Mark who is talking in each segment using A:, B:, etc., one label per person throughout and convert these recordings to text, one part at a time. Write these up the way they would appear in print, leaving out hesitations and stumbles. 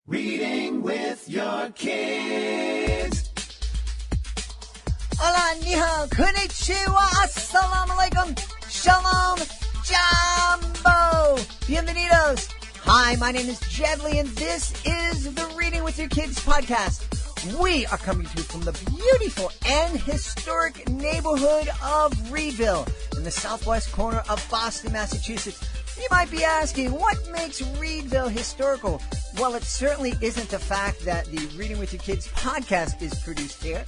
A: Reading with your kids.
B: Hola, ni hao, konnichiwa, assalamu alaikum, shalom, jambo, bienvenidos. Hi, my name is Jedley, and this is the Reading with Your Kids podcast. We are coming to you from the beautiful and historic neighborhood of Readville in the southwest corner of Boston, Massachusetts. You might be asking, what makes Readville historical? Well, it certainly isn't the fact that the Reading with Your Kids podcast is produced here.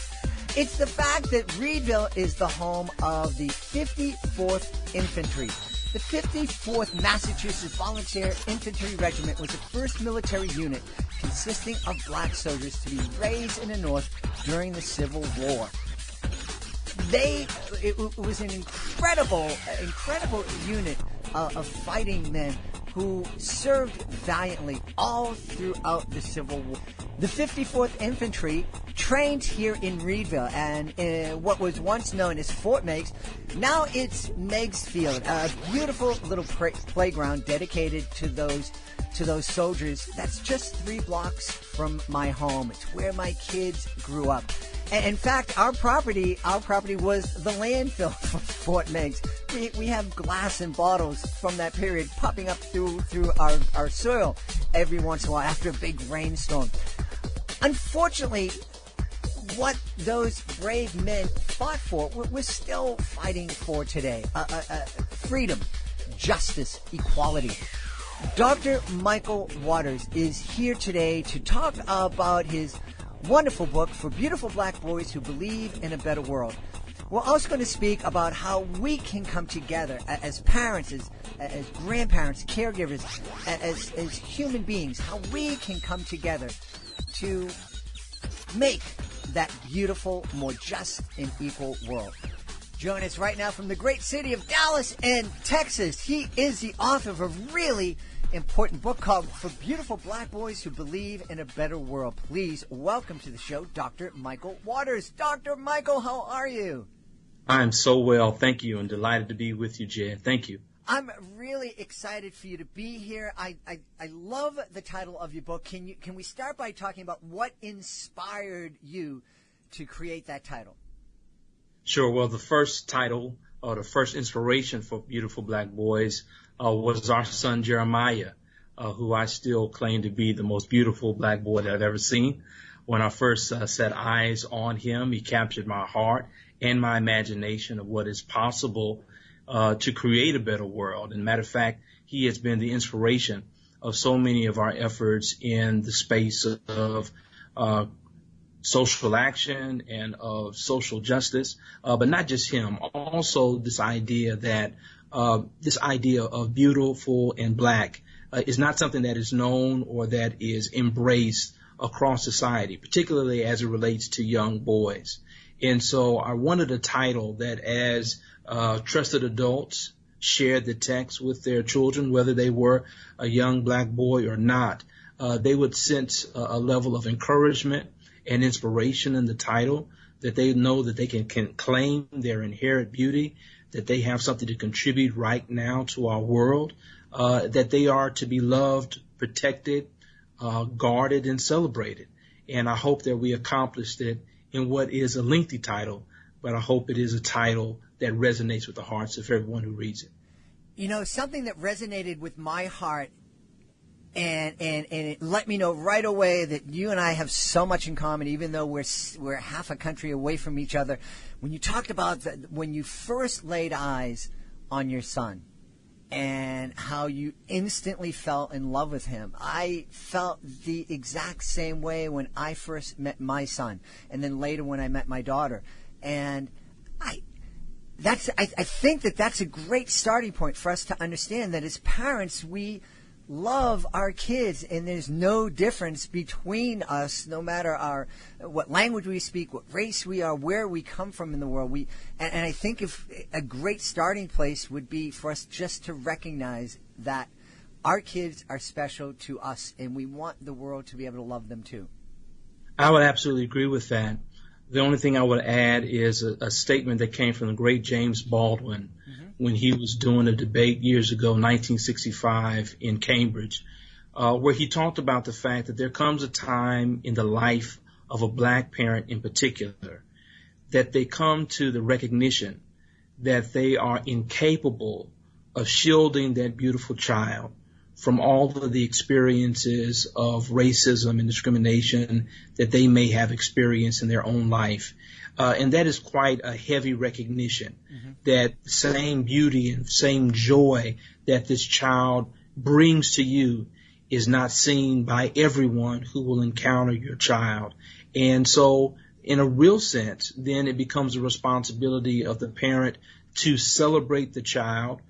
B: It's the fact that Readville is the home of the 54th Infantry. The 54th Massachusetts Volunteer Infantry Regiment was the first military unit consisting of black soldiers to be raised in the North during the Civil War. It was an incredible unit of fighting men who served valiantly all throughout the Civil War. The 54th Infantry trained here in Readville, and in what was once known as Fort Meigs, now it's Meigs Field, a beautiful little playground dedicated to those soldiers. That's just 3 blocks from my home. It's where my kids grew up. In fact, our property was the landfill for Fort Meigs. We have glass and bottles from that period popping up through our soil every once in a while after a big rainstorm. Unfortunately, what those brave men fought for, we're still fighting for today. Freedom, justice, equality. Dr. Michael Waters is here today to talk about his wonderful book for beautiful black boys who believe in a better world. We're also going to speak about how we can come together as parents, as grandparents, caregivers, as human beings, how we can come together to make that beautiful, more just and equal world. Join us right now from the great city of Dallas and Texas. He is the author of a really important book called For Beautiful Black Boys Who Believe in a Better World. Please welcome to the show, Dr. Michael Waters. Dr. Michael, how are you?
C: I'm so well, thank you, and delighted to be with you, Jed. Thank you.
B: I'm really excited for you to be here. I love the title of your book. Can we start by talking about what inspired you to create that title?
C: Sure. Well, the first title, or the first inspiration for Beautiful Black Boys was our son Jeremiah, who I still claim to be the most beautiful black boy that I've ever seen. When I first set eyes on him, he captured my heart and my imagination of what is possible to create a better world. And matter of fact, he has been the inspiration of so many of our efforts in the space of social action and of social justice, but not just him. Also, this idea of beautiful and black is not something that is known or that is embraced across society, particularly as it relates to young boys. And so I wanted a title that, as trusted adults shared the text with their children, whether they were a young black boy or not, they would sense a level of encouragement and inspiration in the title, that they know that they can claim their inherent beauty, that they have something to contribute right now to our world, that they are to be loved, protected, guarded, and celebrated. And I hope that we accomplished it in what is a lengthy title, but I hope it is a title that resonates with the hearts of everyone who reads it.
B: You know, something that resonated with my heart and it let me know right away that you and I have so much in common, even though we're half a country away from each other. When you talked about when you first laid eyes on your son and how you instantly fell in love with him, I felt the exact same way when I first met my son, and then later when I met my daughter. And I think that that's a great starting point for us to understand that as parents, we love our kids, and there's no difference between us, no matter what language we speak, what race we are, where we come from in the world. And I think if a great starting place would be for us just to recognize that our kids are special to us, and we want the world to be able to love them too.
C: I would absolutely agree with that. The only thing I would add is a statement that came from the great James Baldwin when he was doing a debate years ago, 1965, in Cambridge, where he talked about the fact that there comes a time in the life of a black parent in particular that they come to the recognition that they are incapable of shielding that beautiful child from all of the experiences of racism and discrimination that they may have experienced in their own life. And that is quite a heavy recognition that the same beauty and same joy that this child brings to you is not seen by everyone who will encounter your child. And so in a real sense, then it becomes a responsibility of the parent to celebrate the child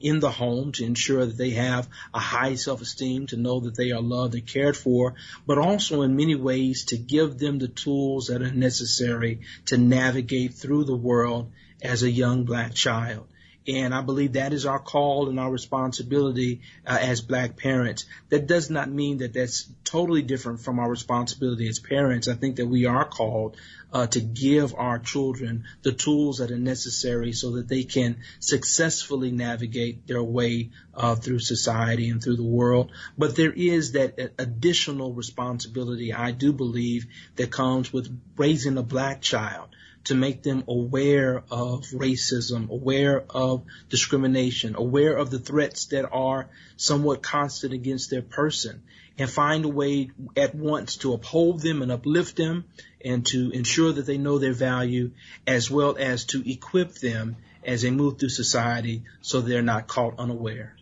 C: in the home, to ensure that they have a high self-esteem, to know that they are loved and cared for, but also in many ways to give them the tools that are necessary to navigate through the world as a young black child. And I believe that is our call and our responsibility as black parents. That does not mean that that's totally different from our responsibility as parents. I think that we are called to give our children the tools that are necessary so that they can successfully navigate their way through society and through the world. But there is that additional responsibility, I do believe, that comes with raising a black child, to make them aware of racism, aware of discrimination, aware of the threats that are somewhat constant against their person, and find a way at once to uphold them and uplift them and to ensure that they know their value, as well as to equip them as they move through society so they're not caught unaware.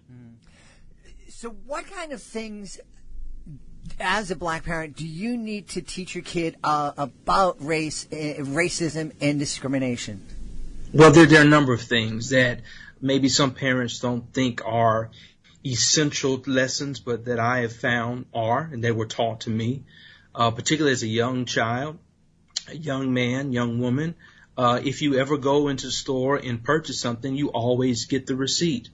B: So what kind of things, as a black parent, do you need to teach your kid about racism and discrimination?
C: Well, there are a number of things that maybe some parents don't think are essential lessons, but that I have found are, and they were taught to me, particularly as a young child, a young man, young woman. If you ever go into the store and purchase something, you always get the receipt.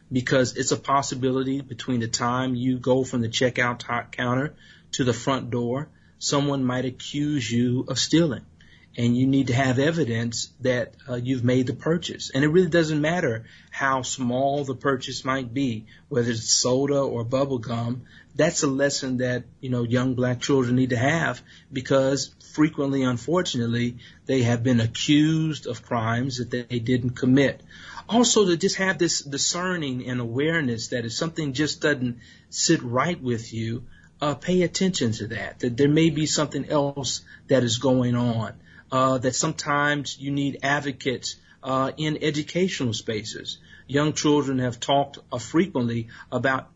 C: Because it's a possibility between the time you go from the checkout counter to the front door, someone might accuse you of stealing. And you need to have evidence that you've made the purchase. And it really doesn't matter how small the purchase might be, whether it's soda or bubble gum. That's a lesson that, young black children need to have, because frequently, unfortunately, they have been accused of crimes that they didn't commit. Also, to just have this discerning and awareness that if something just doesn't sit right with you, pay attention to that there may be something else that is going on, that sometimes you need advocates in educational spaces. Young children have talked frequently about,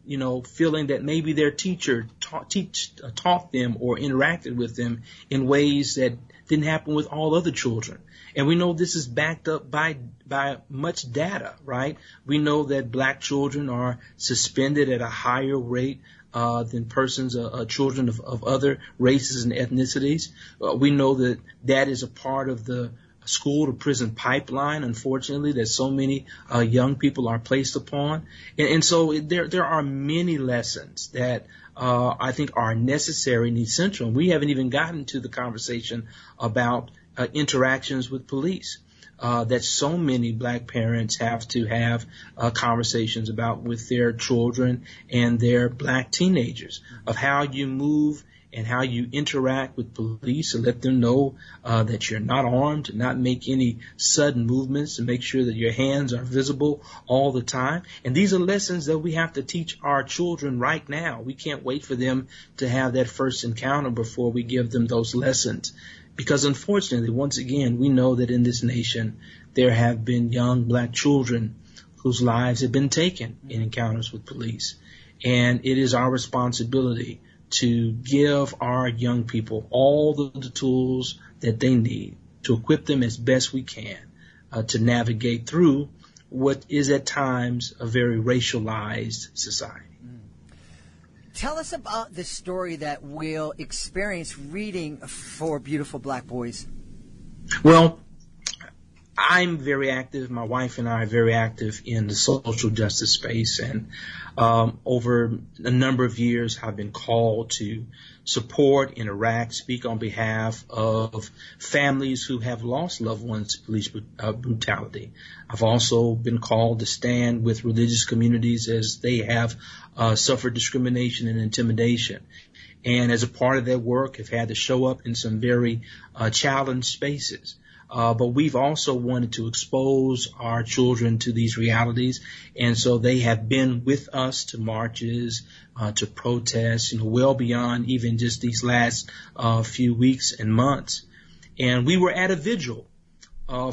C: feeling that maybe their teacher taught them or interacted with them in ways that didn't happen with all other children. And we know this is backed up by much data, right? We know that black children are suspended at a higher rate than children of other races and ethnicities. We know that is a part of the school to prison pipeline, unfortunately, that so many young people are placed upon. And so there are many lessons that I think are necessary and essential. We haven't even gotten to the conversation about interactions with police that so many black parents have to have conversations about with their children and their black teenagers, of how you move and how you interact with police, and let them know that you're not armed, to not make any sudden movements, to make sure that your hands are visible all the time. And these are lessons that we have to teach our children right now. We can't wait for them to have that first encounter before we give them those lessons. Because unfortunately, once again, we know that in this nation there have been young black children whose lives have been taken in encounters with police. And it is our responsibility to give our young people all the tools that they need to equip them as best we can to navigate through what is at times a very racialized society.
B: Tell us about the story that we'll experience reading for Beautiful Black Boys.
C: Well, I'm very active. My wife and I are very active in the social justice space, and over a number of years, I've been called to support, interact, speak on behalf of families who have lost loved ones to police brutality. I've also been called to stand with religious communities as they have suffered discrimination and intimidation. And as a part of that work, have had to show up in some very challenged spaces. But we've also wanted to expose our children to these realities. And so they have been with us to marches, to protests, well beyond even just these last few weeks and months. And we were at a vigil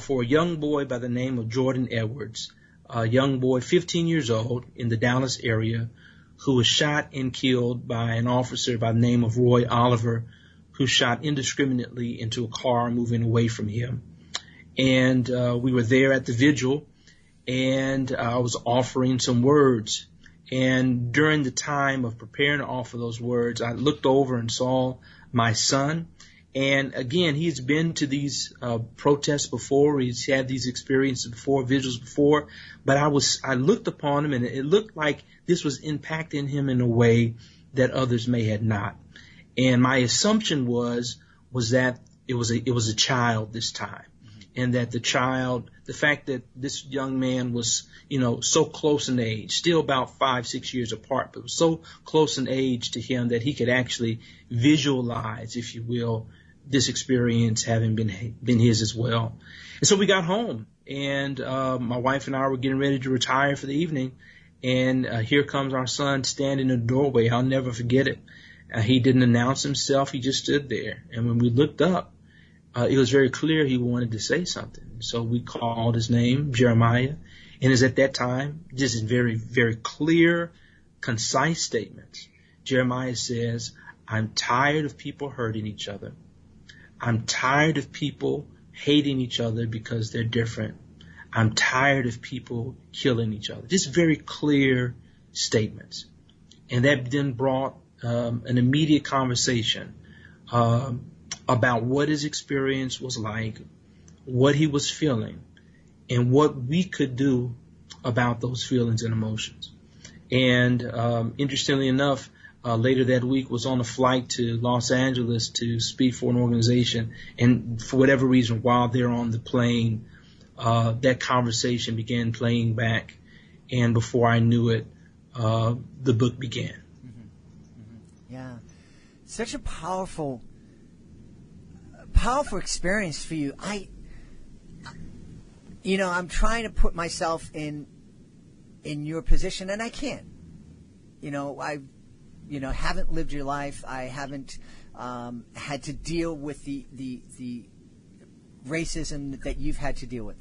C: for a young boy by the name of Jordan Edwards, a young boy, 15 years old, in the Dallas area, who was shot and killed by an officer by the name of Roy Oliver, who shot indiscriminately into a car moving away from him. And we were there at the vigil, and I was offering some words. And during the time of preparing to offer those words, I looked over and saw my son. And again, he's been to these protests before. He's had these experiences before, vigils before. But I looked upon him, and it looked like this was impacting him in a way that others may have not. And my assumption was that it was a child this time. And that the fact that this young man was, so close in age, still about 5-6 years apart, but was so close in age to him that he could actually visualize, if you will, this experience having been his as well. And so we got home, and my wife and I were getting ready to retire for the evening, and here comes our son standing in the doorway. I'll never forget it. He didn't announce himself. He just stood there. And when we looked up, it was very clear he wanted to say something. So we called his name, Jeremiah, and it's at that time, just in very, very clear, concise statements. Jeremiah says, I'm tired of people hurting each other. I'm tired of people hating each other because they're different. I'm tired of people killing each other. Just very clear statements. And that then brought an immediate conversation about what his experience was like, what he was feeling, and what we could do about those feelings and emotions. And interestingly enough, later that week was on a flight to Los Angeles to speak for an organization. And for whatever reason, while they're on the plane, that conversation began playing back. And before I knew it, the book began.
B: Mm-hmm. Mm-hmm. Yeah. Such a powerful experience for you. I'm trying to put myself in your position, and I can't. I haven't lived your life. I haven't had to deal with the racism that you've had to deal with.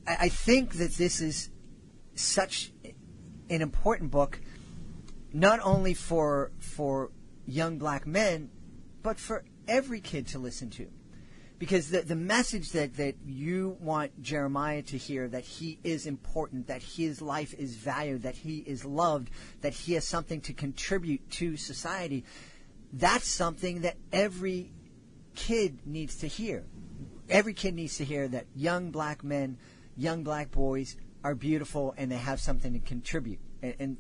B: I think that this is such an important book, not only for young black men, but for every kid to listen to. Because the message that you want Jeremiah to hear, that he is important, that his life is valued, that he is loved, that he has something to contribute to society, that's something that every kid needs to hear. Every kid needs to hear that young black men, young black boys are beautiful and they have something to contribute. And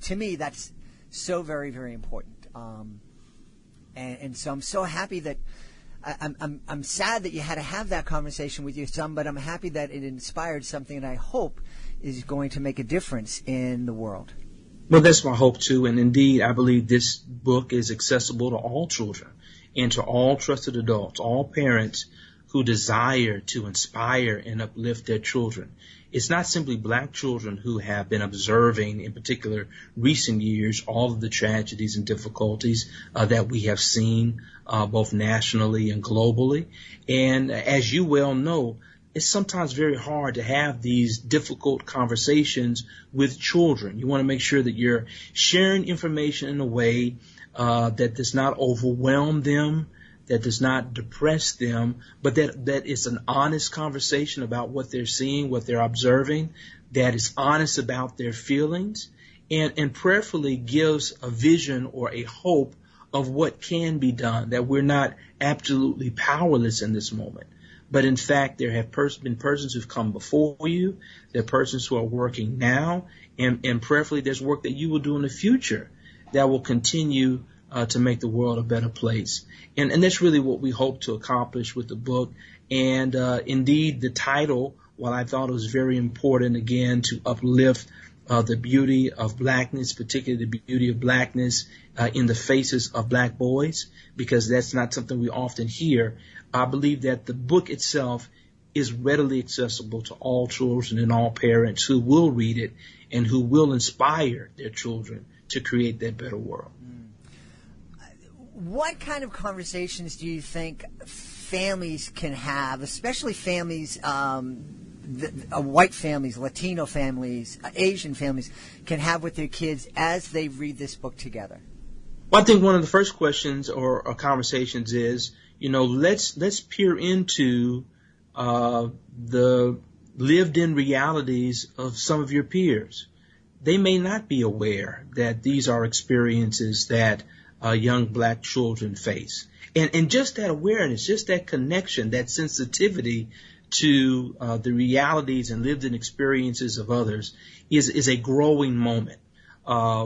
B: to me, that's so very, very important. And so I'm so happy that I'm sad that you had to have that conversation with your son, but I'm happy that it inspired something that I hope is going to make a difference in the world.
C: Well, that's my hope too, and indeed I believe this book is accessible to all children and to all trusted adults, all parents who desire to inspire and uplift their children. It's not simply black children who have been observing, in particular, recent years, all of the tragedies and difficulties that we have seen both nationally and globally. And as you well know, it's sometimes very hard to have these difficult conversations with children. You want to make sure that you're sharing information in a way that does not overwhelm them, that does not depress them, but that is an honest conversation about what they're seeing, what they're observing, that is honest about their feelings, and prayerfully gives a vision or a hope of what can be done, that we're not absolutely powerless in this moment. But in fact, there have been persons who've come before you. There are persons who are working now, and prayerfully there's work that you will do in the future that will continue to make the world a better place. And that's really what we hope to accomplish with the book. And indeed, the title, while I thought it was very important, again, to uplift the beauty of blackness, particularly the beauty of blackness in the faces of black boys, because that's not something we often hear. I believe that the book itself is readily accessible to all children and all parents who will read it and who will inspire their children to create that better world.
B: What kind of conversations do you think families can have, especially families, white families, Latino families, Asian families, can have with their kids as they read this book together?
C: Well, I think one of the first questions or conversations is, let's peer into the lived-in realities of some of your peers. They may not be aware that these are experiences that young black children face. And just that awareness, just that connection, that sensitivity to the realities and lived-in experiences of others is a growing moment,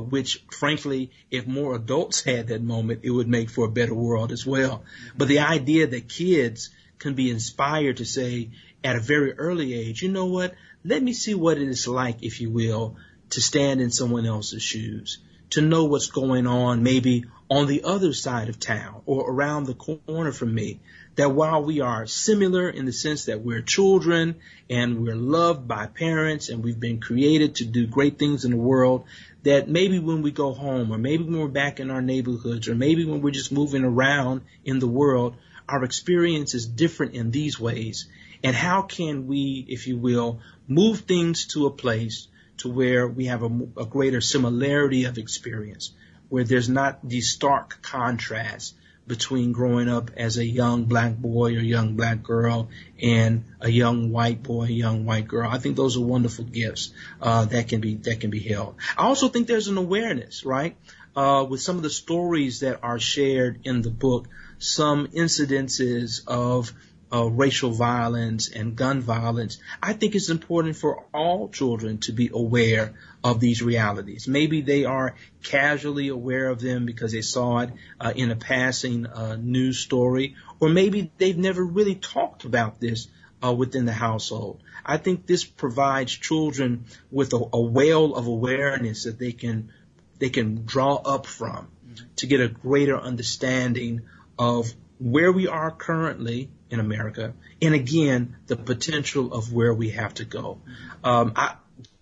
C: which, frankly, if more adults had that moment, it would make for a better world as well. But the idea that kids can be inspired to say at a very early age, you know what, let me see what it is like, if you will, to stand in someone else's shoes, to know what's going on maybe on the other side of town or around the corner from me, that while we are similar in the sense that we're children and we're loved by parents and we've been created to do great things in the world, that maybe when we go home or maybe when we're back in our neighborhoods or maybe when we're just moving around in the world, our experience is different in these ways. And how can we, if you will, move things to a place to where we have a greater similarity of experience, where there's not the stark contrast between growing up as a young black boy or young black girl and a young white boy, young white girl. I think those are wonderful gifts that can be held. I also think there's an awareness, right, with some of the stories that are shared in the book, some incidences of racial violence and gun violence. I think it's important for all children to be aware of these realities. Maybe they are casually aware of them because they saw it in a passing news story, or maybe they've never really talked about this within the household. I think this provides children with a well of awareness that they can draw up from to get a greater understanding of where we are currently in America, and again, the potential of where we have to go.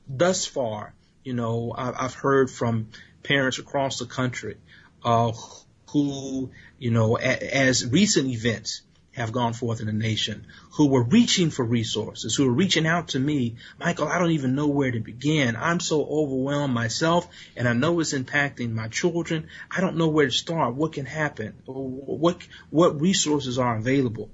C: Thus far, I've heard from parents across the country who, as recent events have gone forth in the nation, who were reaching for resources, who were reaching out to me. Michael, I don't even know where to begin. I'm so overwhelmed myself, and I know it's impacting my children. I don't know where to start. What can happen? What resources are available?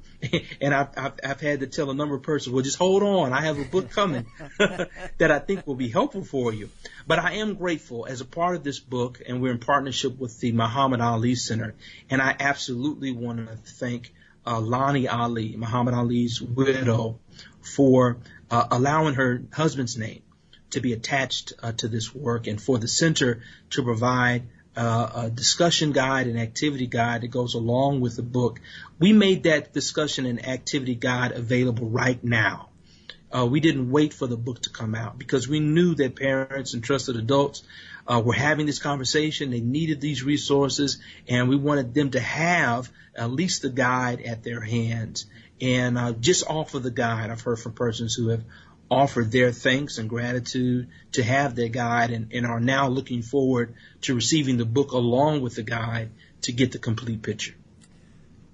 C: And I've had to tell a number of persons, well, just hold on. I have a book coming that I think will be helpful for you. But I am grateful as a part of this book, and we're in partnership with the Muhammad Ali Center, and I absolutely want to thank Lonnie Ali, Muhammad Ali's widow, for allowing her husband's name to be attached to this work, and for the center to provide a discussion guide and activity guide that goes along with the book. We made that discussion and activity guide available right now. We didn't wait for the book to come out because we knew that parents and trusted adults were having this conversation. They needed these resources, and we wanted them to have at least the guide at their hands. And just offer the guide. I've heard from persons who have offered their thanks and gratitude to have their guide, and are now looking forward to receiving the book along with the guide to get the complete picture.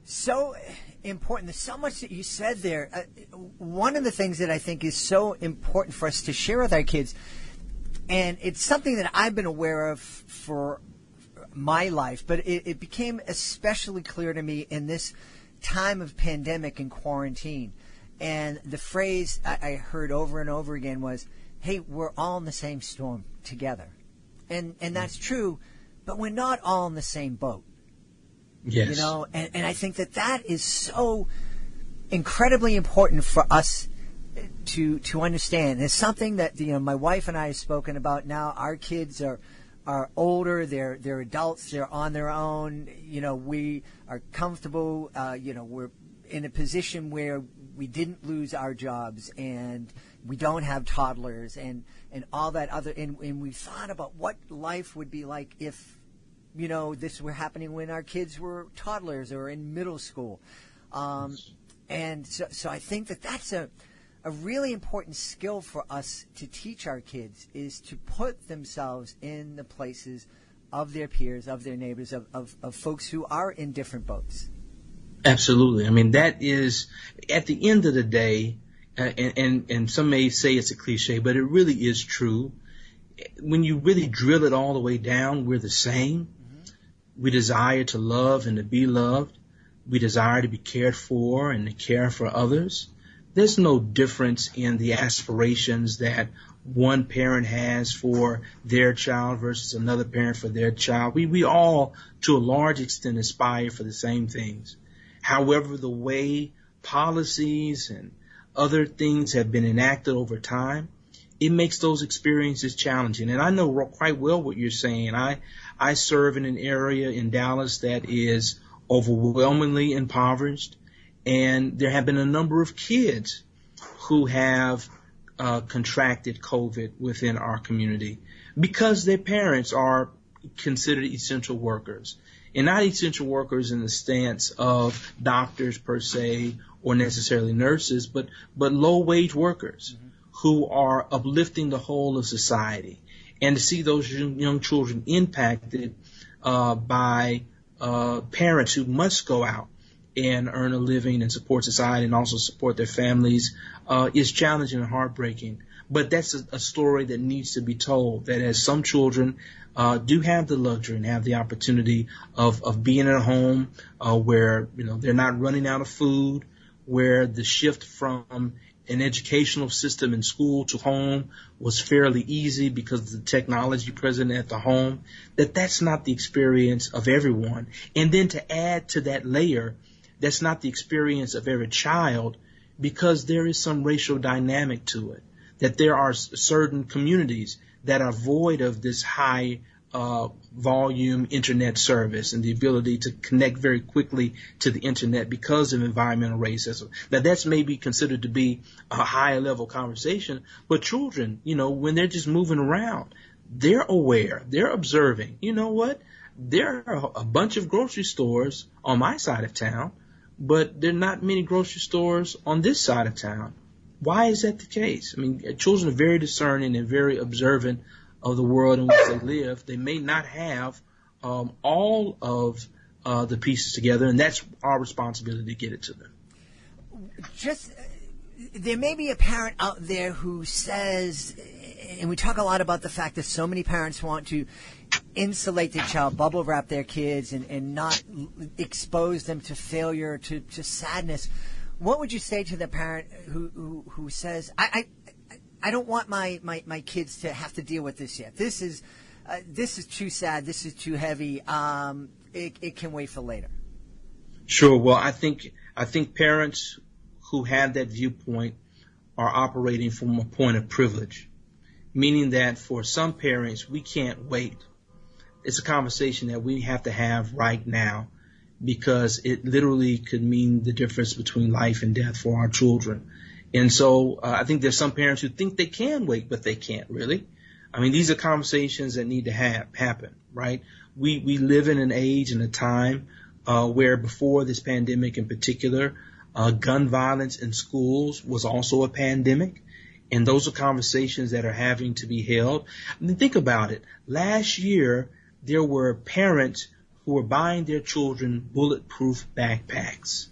B: So important. There's so much that you said there. One of the things that I think is so important for us to share with our kids, and it's something that I've been aware of for my life, but it became especially clear to me in this time of pandemic and quarantine. And the phrase I heard over and over again was, hey, we're all in the same storm together. And that's true, but we're not all in the same boat.
C: Yes.
B: You know, and I think that is so incredibly important for us to understand. It's something that, you know, my wife and I have spoken about now. Our kids are older, they're adults, they're on their own. You know, we are comfortable, you know, we're in a position where we didn't lose our jobs and we don't have toddlers and all that other, and we thought about what life would be like if, you know, this were happening when our kids were toddlers or in middle school. And so I think that's a really important skill for us to teach our kids, is to put themselves in the places of their peers, of their neighbors, of folks who are in different boats.
C: Absolutely. I mean, that is, at the end of the day, and some may say it's a cliche, but it really is true. When you really drill it all the way down, we're the same. Mm-hmm. We desire to love and to be loved. We desire to be cared for and to care for others. There's no difference in the aspirations that one parent has for their child versus another parent for their child. We all, to a large extent, aspire for the same things. However, the way policies and other things have been enacted over time, it makes those experiences challenging. And I know quite well what you're saying. I serve in an area in Dallas that is overwhelmingly impoverished, and there have been a number of kids who have contracted COVID within our community because their parents are considered essential workers, and not essential workers in the stance of doctors per se or necessarily nurses, but low-wage workers who are uplifting the whole of society. And to see those young children impacted by parents who must go out and earn a living and support society and also support their families is challenging and heartbreaking. But that's a story that needs to be told, that as some children do have the luxury and have the opportunity of being at a home where, you know, they're not running out of food, where the shift from an educational system in school to home was fairly easy because of the technology present at the home, that's not the experience of everyone. And then to add to that layer, that's not the experience of every child, because there is some racial dynamic to it, that there are certain communities that are void of this high volume internet service and the ability to connect very quickly to the internet because of environmental racism. Now, that's maybe considered to be a higher level conversation, but children, you know, when they're just moving around, they're aware, they're observing. You know what? There are a bunch of grocery stores on my side of town, but there are not many grocery stores on this side of town. Why is that the case? I mean, children are very discerning and very observant of the world in which they live. They may not have all of the pieces together, and that's our responsibility to get it to them.
B: There may be a parent out there who says, and we talk a lot about the fact that so many parents want to insulate their child, bubble wrap their kids, and not expose them to failure, to sadness. What would you say to the parent who says, I don't want my kids to have to deal with this yet. This is too sad. This is too heavy. It can wait for later.
C: Sure. Well, I think parents who have that viewpoint are operating from a point of privilege, meaning that for some parents, we can't wait. It's a conversation that we have to have right now, because it literally could mean the difference between life and death for our children. And so I think there's some parents who think they can wait, but they can't really. I mean, these are conversations that need to happen, right? We live in an age and a time where before this pandemic in particular, gun violence in schools was also a pandemic. And those are conversations that are having to be held. I mean, think about it. Last year, there were parents who were buying their children bulletproof backpacks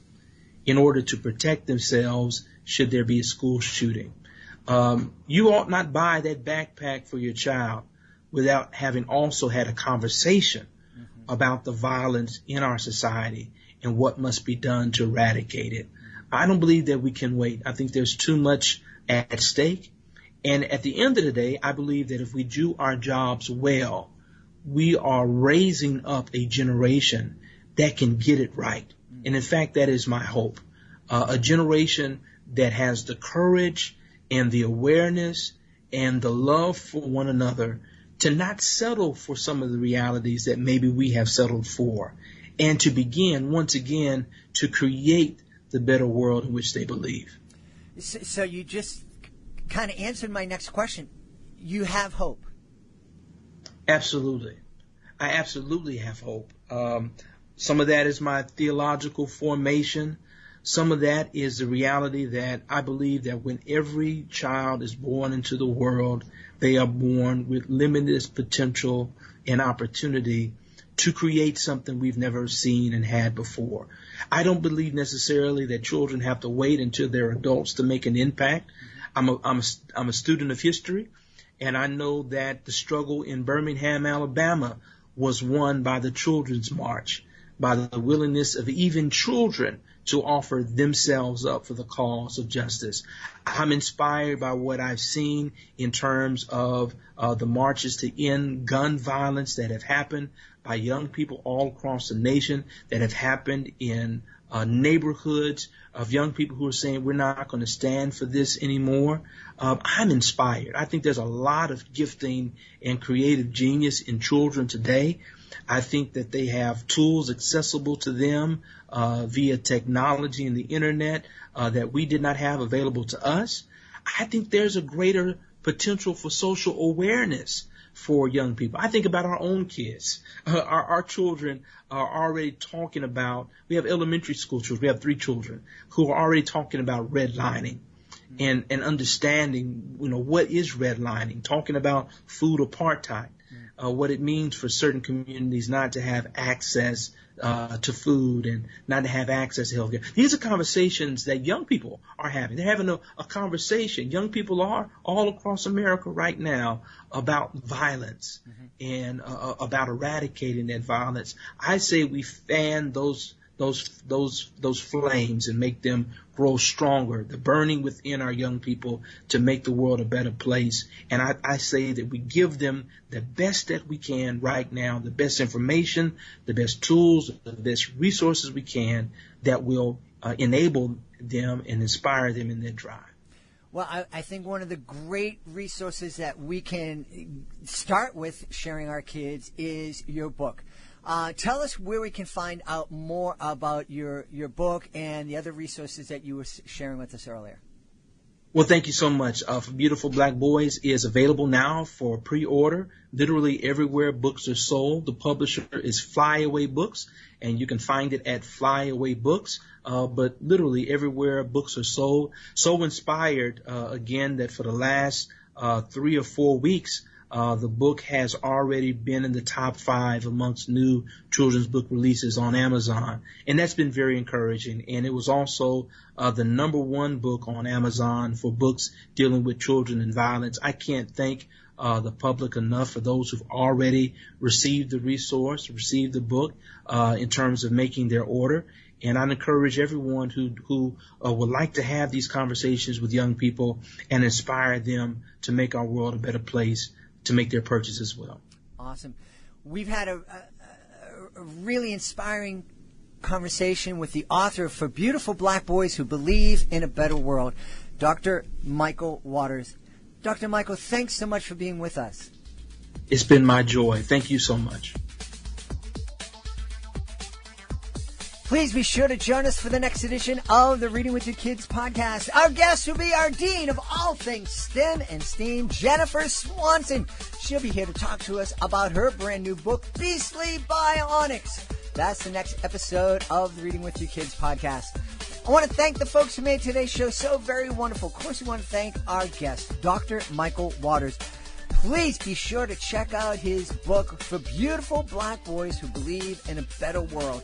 C: in order to protect themselves should there be a school shooting. You ought not buy that backpack for your child without having also had a conversation about the violence in our society and what must be done to eradicate it. I don't believe that we can wait. I think there's too much at stake. And at the end of the day, I believe that if we do our jobs well, we are raising up a generation that can get it right. And in fact, that is my hope. A generation that has the courage and the awareness and the love for one another to not settle for some of the realities that maybe we have settled for, and to begin once again to create the better world in which they believe.
B: So you just kind of answered my next question. You have hope.
C: Absolutely. I absolutely have hope. Some of that is my theological formation. Some of that is the reality that I believe that when every child is born into the world, they are born with limitless potential and opportunity to create something we've never seen and had before. I don't believe necessarily that children have to wait until they're adults to make an impact. I'm a student of history, and I know that the struggle in Birmingham, Alabama was won by the Children's March, by the willingness of even children to offer themselves up for the cause of justice. I'm inspired by what I've seen in terms of the marches to end gun violence that have happened by young people all across the nation, that have happened in neighborhoods of young people who are saying we're not going to stand for this anymore. I'm inspired. I think there's a lot of gifting and creative genius in children today. I think that they have tools accessible to them via technology and the internet that we did not have available to us. I think there's a greater potential for social awareness for young people. I think about our own kids. Our children are already talking about, we have elementary school children, we have 3 children who are already talking about redlining and understanding, what is redlining, talking about food apartheid. What it means for certain communities not to have access to food and not to have access to healthcare. These are conversations that young people are having. They're having a conversation. Young people are all across America right now about violence and about eradicating that violence. I say we fan those flames and make them grow stronger, the burning within our young people to make the world a better place. And I say that we give them the best that we can right now, the best information, the best tools, the best resources we can that will enable them and inspire them in their drive.
B: Well, I think one of the great resources that we can start with sharing our kids is your book. Tell us where we can find out more about your book and the other resources that you were sharing with us earlier.
C: Well, thank you so much. For Beautiful Black Boys is available now for pre-order literally everywhere books are sold. The publisher is Flyaway Books, and you can find it at Flyaway Books, but literally everywhere books are sold. So inspired, again, that for the last 3 or 4 weeks, the book has already been in the top 5 amongst new children's book releases on Amazon. And that's been very encouraging. And it was also the #1 book on Amazon for books dealing with children and violence. I can't thank the public enough for those who've already received the resource, received the book in terms of making their order. And I'd encourage everyone who would like to have these conversations with young people and inspire them to make our world a better place to make their purchase as well.
B: Awesome. We've had a really inspiring conversation with the author For Beautiful Black Boys Who Believe in a Better World, Dr. Michael Waters. Dr. Michael, thanks so much for being with us.
C: It's been my joy. Thank you so much.
B: Please be sure to join us for the next edition of the Reading with Your Kids podcast. Our guest will be our Dean of all things STEM and STEAM, Jennifer Swanson. She'll be here to talk to us about her brand new book, Beastly Bionics. That's the next episode of the Reading with Your Kids podcast. I want to thank the folks who made today's show so very wonderful. Of course, we want to thank our guest, Dr. Michael Waters. Please be sure to check out his book, For Beautiful Black Boys Who Believe in a Better World.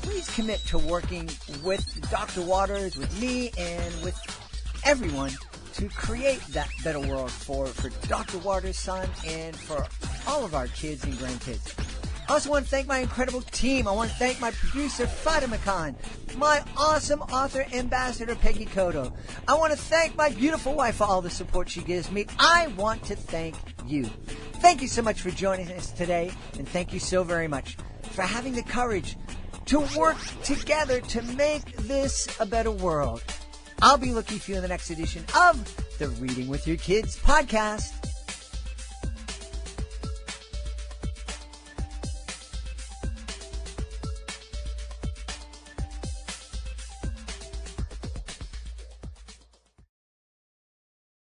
B: Please commit to working with Dr. Waters, with me, and with everyone to create that better world for Dr. Waters' son and for all of our kids and grandkids. I also want to thank my incredible team. I want to thank my producer, Fatima Khan, my awesome author ambassador, Peggy Cotto. I want to thank my beautiful wife for all the support she gives me. I want to thank you. Thank you so much for joining us today, and thank you so very much for having the courage to work together to make this a better world. I'll be looking for you in the next edition of the Reading with Your Kids podcast.